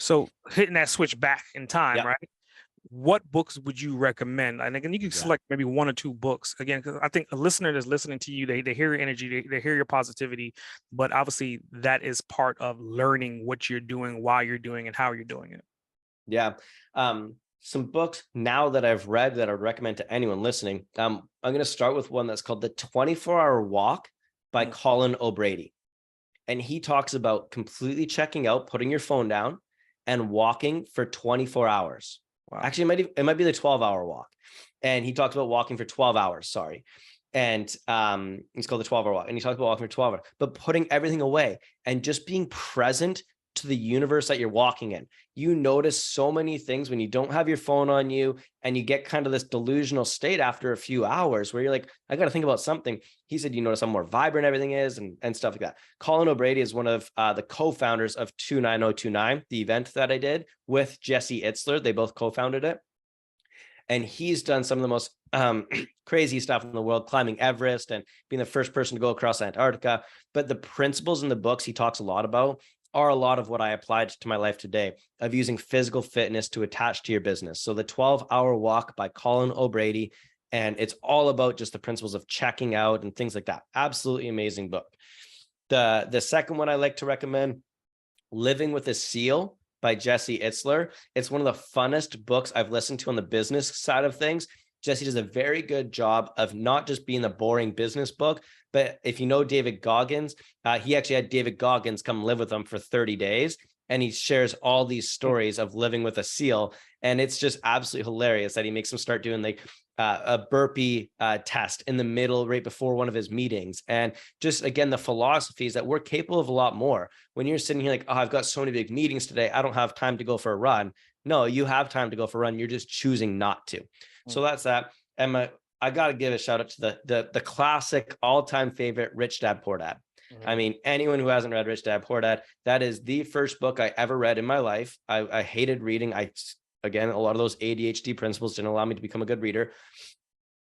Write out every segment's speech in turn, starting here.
So hitting that switch back in time, Yeah. right? What books would you recommend? And again, you can Yeah. select maybe one or two books. Again, because I think a listener that's listening to you, they hear your energy, they hear your positivity, but obviously that is part of learning what you're doing, why you're doing, and how you're doing it. Yeah. Some books now that I've read that I would recommend to anyone listening. I'm going to start with one that's called The 24-Hour Walk by Mm, Colin O'Brady. And he talks about completely checking out, putting your phone down and walking for 24 hours. wow. Actually, it might be the 12-hour walk. And he talks about walking for 12 hours, sorry. And it's called the 12-hour walk. And he talks about walking for 12 hours, but putting everything away and just being present to the universe that you're walking in. You notice so many things when you don't have your phone on you, and you get kind of this delusional state after a few hours where you're like, I got to think about something. He said, you notice how more vibrant everything is, and stuff like that. Colin O'Brady is one of the co-founders of 29029, the event that I did with Jesse Itzler. They both co-founded it. And he's done some of the most crazy stuff in the world, climbing Everest and being the first person to go across Antarctica. But the principles in the books he talks a lot about are a lot of what I applied to my life today, of using physical fitness to attach to your business. So the 12-hour walk by Colin O'Brady, and it's all about just the principles of checking out and things like that. Absolutely amazing book. The second one I like to recommend, Living with a Seal by Jesse Itzler. It's one of the funnest books I've listened to on the business side of things. Jesse does a very good job of not just being the boring business book, but if you know David Goggins, he actually had David Goggins come live with him for 30 days. And he shares all these Mm, stories of living with a seal. And it's just absolutely hilarious that he makes him start doing like a burpee test in the middle, right before one of his meetings. And just, again, the philosophies that we're capable of a lot more. When you're sitting here like, oh, I've got so many big meetings today, I don't have time to go for a run. No, you have time to go for a run. You're just choosing not to. mm, So that's that. Emma, I got to give a shout out to the classic all-time favorite, Rich Dad Poor Dad. I mm. mean, anyone who hasn't read Rich Dad Poor Dad, that is the first book I ever read in my life. I hated reading. Again, a lot of those ADHD principles didn't allow me to become a good reader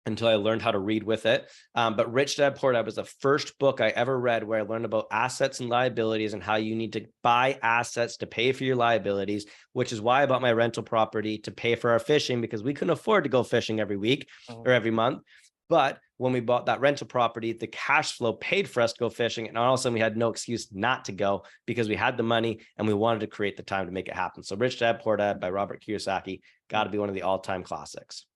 until I learned how to read with it. But Rich Dad Poor Dad was the first book I ever read where I learned about assets and liabilities and how you need to buy assets to pay for your liabilities, which is why I bought my rental property to pay for our fishing, because we couldn't afford to go fishing every week Mm. or every month. But when we bought that rental property, the cash flow paid for us to go fishing. And all of a sudden we had no excuse not to go because we had the money and we wanted to create the time to make it happen. So Rich Dad Poor Dad by Robert Kiyosaki got to be one of the all-time classics.